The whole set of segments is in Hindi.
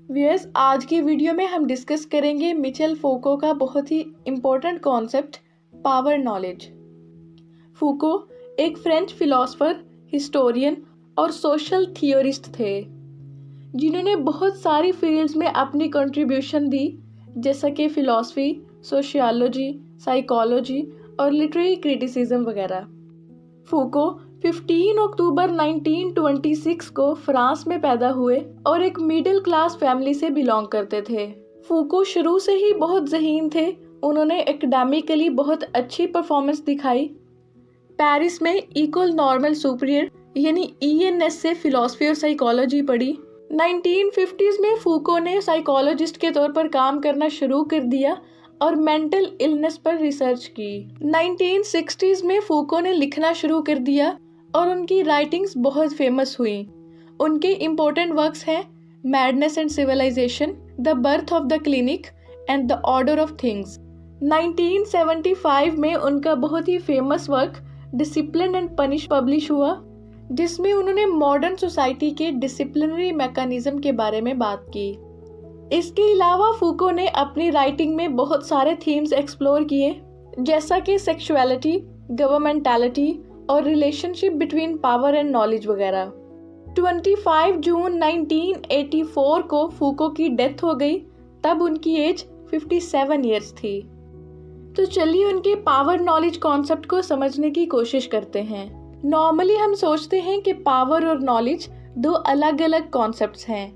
व्यूअर्स, आज की वीडियो में हम डिस्कस करेंगे मिचेल फूको का बहुत ही इम्पोर्टेंट कॉन्सेप्ट, पावर नॉलेज। फूको एक फ्रेंच फिलोसोफर, हिस्टोरियन और सोशल थियोरिस्ट थे जिन्होंने बहुत सारी फील्ड्स में अपनी कंट्रीब्यूशन दी, जैसा कि फिलॉसफी, सोशियोलॉजी, साइकोलॉजी और लिटरेरी क्रिटिसिज्म वगैरह। फूको 15 अक्टूबर 1926 को फ्रांस में पैदा हुए और एक मिडिल क्लास फैमिली से बिलोंग करते थे। फूको शुरू से ही बहुत ज़हीन थे। उन्होंने एकेडमिकली बहुत अच्छी परफॉर्मेंस दिखाई। पेरिस में इकोल नॉर्मल सुपीरियर यानी ENS से फिलॉसफी और साइकोलॉजी पढ़ी। 1950s में फूको ने साइकोलॉजिस्ट के तौर पर काम करना शुरू कर दिया और मेंटल इलनेस पर रिसर्च की। 1960s में फूको ने लिखना शुरू कर दिया और उनकी राइटिंग्स बहुत फेमस हुई। उनके इम्पोर्टेंट वर्क्स हैं madness and civilisation, the birth of the clinic and the order of things. 1975 में उनका बहुत ही famous work discipline and punish publish हुआ, जिसमें उन्होंने मॉडर्न सोसाइटी के डिसिप्लिनरी मैकेनिज्म के बारे में बात की। इसके अलावा फूको ने अपनी राइटिंग में बहुत सारे थीम्स एक्सप्लोर किए, जैसा कि सेक्सुअलिटी, गवर्नमेंटालिटी और relationship between power and knowledge वगैरह। 25 जून 1984 को फूको की डेथ हो गई, तब उनकी एज 57 ईयर्स थी। तो चलिए उनके पावर नॉलेज कॉन्सेप्ट को समझने की कोशिश करते हैं। नॉर्मली हम सोचते हैं कि पावर और नॉलेज दो अलग अलग कॉन्सेप्ट्स हैं।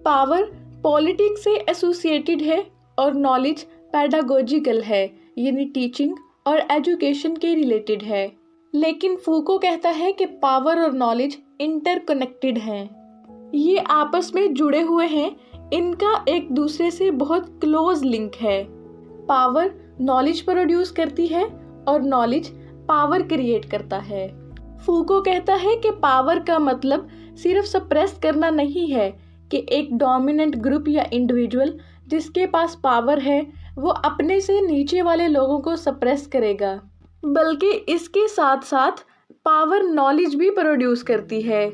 पावर पॉलिटिक्स से एसोसिएटेड है और नॉलेज पैडागोजिकल है, यानी टीचिंग और एजुकेशन के रिलेटेड है। लेकिन फूको कहता है कि पावर और नॉलेज इंटरकनेक्टेड हैं, ये आपस में जुड़े हुए हैं, इनका एक दूसरे से बहुत क्लोज लिंक है। पावर नॉलेज प्रोड्यूस करती है और नॉलेज पावर क्रिएट करता है। फूको कहता है कि पावर का मतलब सिर्फ सप्रेस करना नहीं है कि एक डोमिनेंट ग्रुप या इंडिविजुअल जिसके पास पावर है वो अपने से नीचे वाले लोगों को सप्रेस करेगा, बल्कि इसके साथ साथ पावर नॉलेज भी प्रोड्यूस करती है।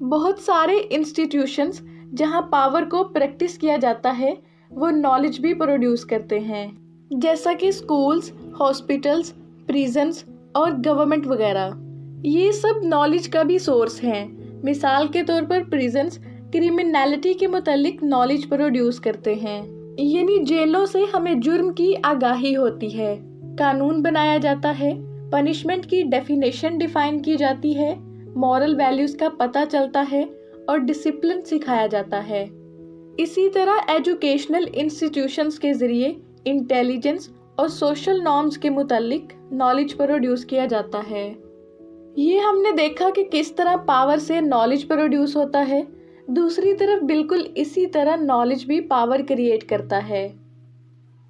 बहुत सारे इंस्टीट्यूशंस जहां पावर को प्रैक्टिस किया जाता है वो नॉलेज भी प्रोड्यूस करते हैं, जैसा कि स्कूल्स, हॉस्पिटल्स, प्रिजन्स और गवर्नमेंट वगैरह। ये सब नॉलेज का भी सोर्स हैं। मिसाल के तौर पर प्रिजन्स क्रिमिनलिटी के मुतालिक नॉलेज प्रोड्यूस करते हैं, यानी जेलों से हमें जुर्म की आगाही होती है, कानून बनाया जाता है, पनिशमेंट की डेफिनेशन डिफाइन की जाती है, मॉरल वैल्यूज का पता चलता है और डिसिप्लिन सिखाया जाता है। इसी तरह एजुकेशनल इंस्टीट्यूशंस के जरिए इंटेलिजेंस और सोशल नॉर्म्स के मुतालिक नॉलेज प्रोड्यूस किया जाता है। ये हमने देखा कि किस तरह पावर से नॉलेज प्रोड्यूस होता है। दूसरी तरफ बिल्कुल इसी तरह नॉलेज भी पावर क्रिएट करता है।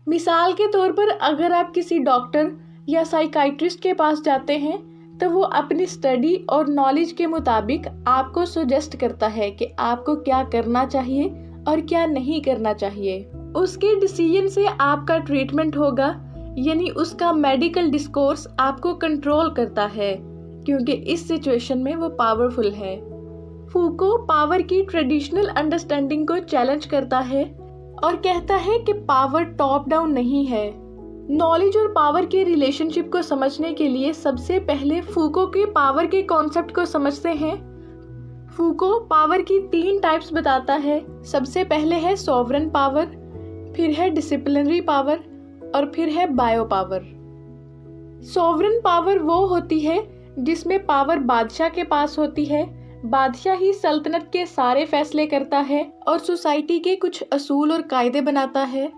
मिसाल के तौर पर अगर आप किसी डॉक्टर या साइकाइट्रिस्ट के पास जाते हैं तो वो अपनी स्टडी और नॉलेज के मुताबिक आपको सजेस्ट करता है कि आपको क्या करना चाहिए और क्या नहीं करना चाहिए। उसके डिसीजन से आपका ट्रीटमेंट होगा, यानी उसका मेडिकल डिस्कोर्स आपको कंट्रोल करता है, क्योंकि इस सिचुएशन में वो पावरफुल है। फूको पावर की ट्रेडिशनल अंडरस्टैंडिंग को चैलेंज करता है और कहता है कि पावर टॉप डाउन नहीं है। नॉलेज और पावर के रिलेशनशिप को समझने के लिए सबसे पहले फूको के पावर के कॉन्सेप्ट को समझते हैं। फूको पावर की 3 टाइप्स बताता है। सबसे पहले है सॉवरन पावर, फिर है डिसिप्लिनरी पावर और फिर है बायो पावर। सॉवरन पावर वो होती है जिसमें पावर बादशाह के पास होती है। बादशाह ही सल्तनत के सारे फैसले करता है और सोसाइटी के कुछ असूल और कायदे बनाता है।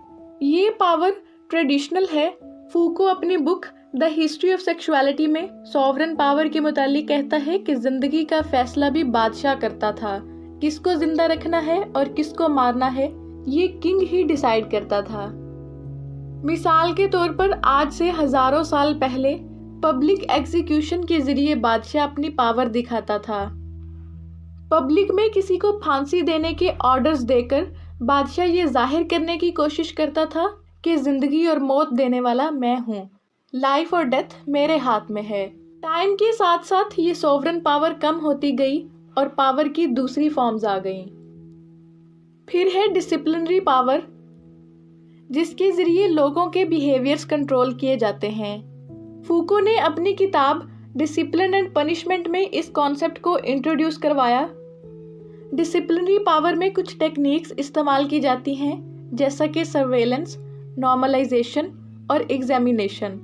ये पावर ट्रेडिशनल है। फूको अपनी book the history of sexuality में सॉवरन पावर के मुतालिक कहता है कि जिंदगी का फैसला भी बादशाह करता था। किसको जिंदा रखना है और किसको मारना है ये किंग ही डिसाइड करता था। मिसाल के तौर पर आज से हजारों साल पहले पब्लिक एग्जीक्यूशन के जरिए बादशाह अपनी पावर दिखाता था। पब्लिक में किसी को फांसी देने के ऑर्डर्स देकर बादशाह ये जाहिर करने की कोशिश करता था कि जिंदगी और मौत देने वाला मैं हूँ, लाइफ और डेथ मेरे हाथ में है। टाइम के साथ साथ ये सॉवरन पावर कम होती गई और पावर की दूसरी फॉर्म्स आ गईं। फिर है डिसिप्लिनरी पावर, जिसके जरिए लोगों के बिहेवियर्स कंट्रोल किए जाते हैं। फूको ने अपनी किताब डिसिप्लिन एंड पनिशमेंट में इस कॉन्सेप्ट को इंट्रोड्यूस करवाया। डिसिप्लिनरी पावर में कुछ टेक्निक्स इस्तेमाल की जाती हैं, जैसा कि सर्वेलेंस, नॉर्मलाइजेशन और एग्जामिनेशन।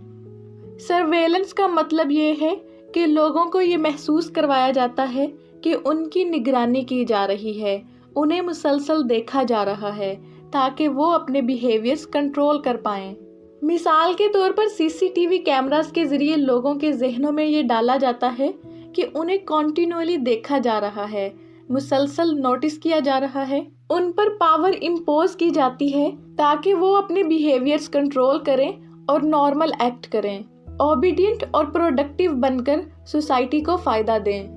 सर्वेलेंस का मतलब ये है कि लोगों को ये महसूस करवाया जाता है कि उनकी निगरानी की जा रही है, उन्हें मुसलसल देखा जा रहा है, ताकि वो अपने बिहेवियर्स कंट्रोल कर पाएं। मिसाल के तौर पर सीसीटीवी कैमरास के जरिए लोगों के जहनों में ये डाला जाता है कि उन्हें कॉन्टिन्यूअली देखा जा रहा है, मुसलसल नोटिस किया जा रहा है। उन पर पावर इम्पोज की जाती है ताकि वो अपने बिहेवियर्स कंट्रोल करें और नॉर्मल एक्ट करें, ओबीडियंट और प्रोडक्टिव बनकर सोसाइटी को फायदा दें।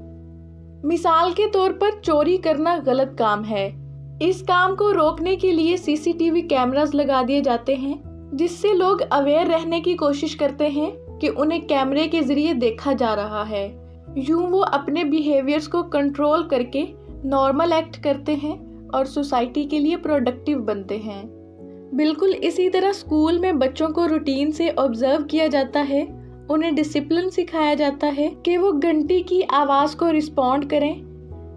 मिसाल के तौर पर चोरी करना गलत काम है। इस काम को रोकने के लिए सीसीटीवी कैमरास लगा दिए जाते हैं, जिससे लोग अवेयर रहने की कोशिश करते हैं कि उन्हें कैमरे के जरिए देखा जा रहा है। यूं वो अपने बिहेवियर्स को कंट्रोल करके नॉर्मल एक्ट करते हैं और सोसाइटी के लिए प्रोडक्टिव बनते हैं। बिल्कुल इसी तरह स्कूल में बच्चों को रूटीन से ऑब्जर्व किया जाता है, उन्हें डिसिप्लिन सिखाया जाता है कि वो घंटी की आवाज़ को रिस्पॉन्ड करें,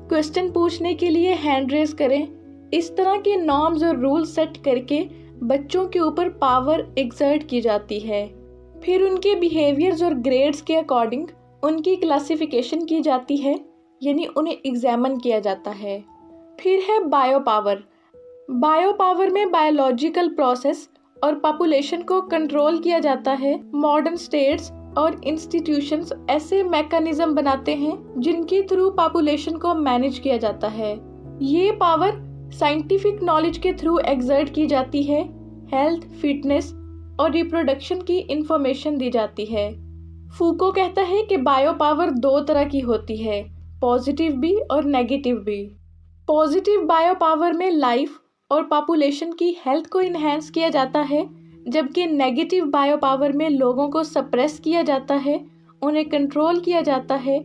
क्वेश्चन पूछने के लिए हैंड रेज करें। इस तरह के नॉर्म्स और रूल सेट करके बच्चों के ऊपर पावर एक्सर्ट की जाती है। फिर उनके बिहेवियर्स और ग्रेड्स के अकॉर्डिंग उनकी क्लासिफिकेशन की जाती है, यानी उन्हें एग्जामिन किया जाता है। फिर है बायो पावर। बायो पावर में बायोलॉजिकल प्रोसेस और पॉपुलेशन को कंट्रोल किया जाता है। मॉडर्न स्टेट्स और इंस्टीट्यूशंस ऐसे मैकेनिज्म बनाते हैं जिनके थ्रू पॉपुलेशन को मैनेज किया जाता है। ये पावर साइंटिफिक नॉलेज के थ्रू एक्सर्ट की जाती है। हेल्थ, फिटनेस और रिप्रोडक्शन की इंफॉर्मेशन दी जाती है। फूको कहता है कि बायो पावर दो तरह की होती है, पॉजिटिव भी और नेगेटिव भी। पॉजिटिव बायो पावर में लाइफ और पॉपुलेशन की हेल्थ को इन्हेंस किया जाता है, जबकि नेगेटिव बायो पावर में लोगों को सप्रेस किया जाता है, उन्हें कंट्रोल किया जाता है,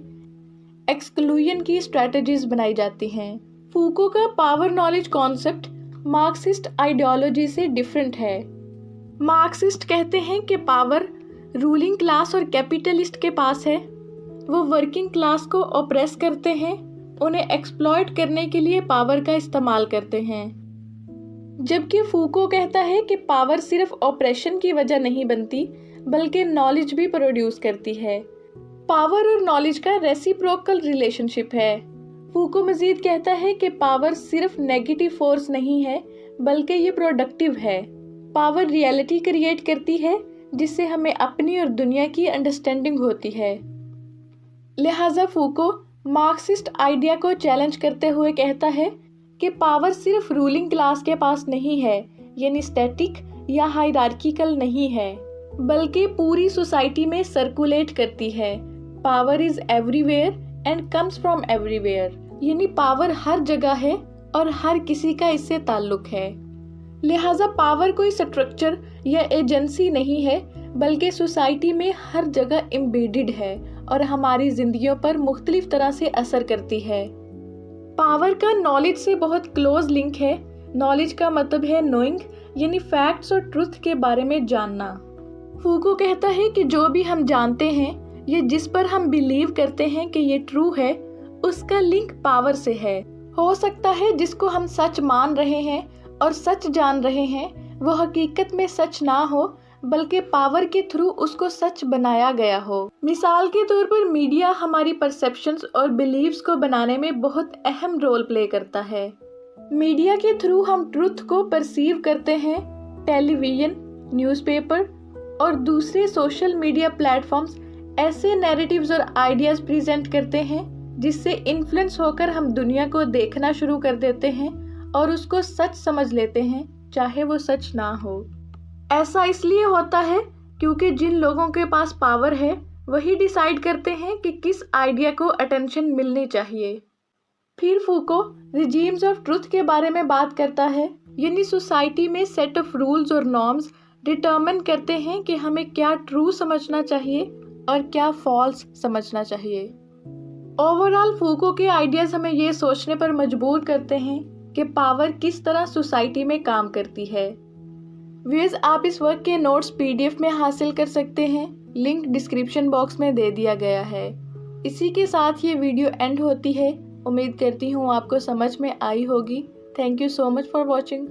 एक्सक्लूजन की स्ट्रेटजीज बनाई जाती हैं। फूको का power knowledge concept Marxist ideology से डिफरेंट है। मार्क्सिस्ट कहते हैं कि पावर रूलिंग क्लास और कैपिटलिस्ट के पास है। वो वर्किंग क्लास को ऑप्रेस करते हैं, उन्हें एक्सप्लॉइट करने के लिए पावर का इस्तेमाल करते हैं। जबकि फूको कहता है कि पावर सिर्फ ऑपरेशन की वजह नहीं बनती, बल्कि नॉलेज भी प्रोड्यूस करती है। पावर और नॉलेज का रेसिप्रोकल रिलेशनशिप है। फूको मजीद कहता है कि पावर सिर्फ नेगेटिव फोर्स नहीं है, बल्कि ये प्रोडक्टिव है। पावर रियलिटी क्रिएट करती है, जिससे हमें अपनी और दुनिया की अंडरस्टैंडिंग होती है। लिहाजा फूको मार्क्सिस्ट आइडिया को चैलेंज करते हुए कहता है कि पावर सिर्फ रूलिंग क्लास के पास नहीं है, यानी स्टैटिक या हायरार्किकल नहीं है, बल्कि पूरी सोसाइटी में सर्कुलेट करती है। Power is everywhere and comes from everywhere, यानी पावर हर जगह है और हर किसी का इससे ताल्लुक है। लिहाजा पावर कोई स्ट्रक्चर या एजेंसी नहीं है, बल्कि सोसाइटी में हर जगह एम्बेडेड है और हमारी जिंदगियों पर मुख्तलिफ तरह से असर करती है। पावर का नॉलेज से बहुत क्लोज लिंक है। नॉलेज का मतलब है नोइंग, यानी फैक्ट्स और ट्रुथ के बारे में जानना। फूको कहता है कि जो भी हम जानते हैं या जिस पर हम बिलीव करते हैं कि ये ट्रू है, उसका लिंक पावर से है। हो सकता है जिसको हम सच मान रहे हैं और सच जान रहे हैं, वो हकीकत में सच ना हो, बल्कि पावर के थ्रू उसको सच बनाया गया हो। मिसाल के तौर पर मीडिया हमारी परसेप्शंस और बिलीव्स को बनाने में बहुत अहम रोल प्ले करता है। मीडिया के थ्रू हम ट्रुथ को परसीव करते हैं। टेलीविजन, न्यूज़पेपर और दूसरे सोशल मीडिया प्लेटफॉर्म्स ऐसे नैरेटिव्स और आइडियाज प्रेजेंट करते हैं जिससे इन्फ्लुएंस होकर हम दुनिया को देखना शुरू कर देते हैं और उसको सच समझ लेते हैं, चाहे वो सच ना हो। ऐसा इसलिए होता है क्योंकि जिन लोगों के पास पावर है वही डिसाइड करते हैं कि किस आइडिया को अटेंशन मिलनी चाहिए। फिर फूको रिजीम्स ऑफ ट्रुथ के बारे में बात करता है, यानी सोसाइटी में सेट ऑफ रूल्स और नॉर्म्स डिटरमिन करते हैं कि हमें क्या ट्रू समझना चाहिए और क्या फॉल्स समझना चाहिए। ओवरऑल फूको के आइडियाज हमें ये सोचने पर मजबूर करते हैं कि पावर किस तरह सोसाइटी में काम करती है। व्यूअर्स, आप इस वर्क के नोट्स PDF में हासिल कर सकते हैं, लिंक डिस्क्रिप्शन बॉक्स में दे दिया गया है। इसी के साथ ये वीडियो एंड होती है। उम्मीद करती हूँ आपको समझ में आई होगी। Thank you so much for watching.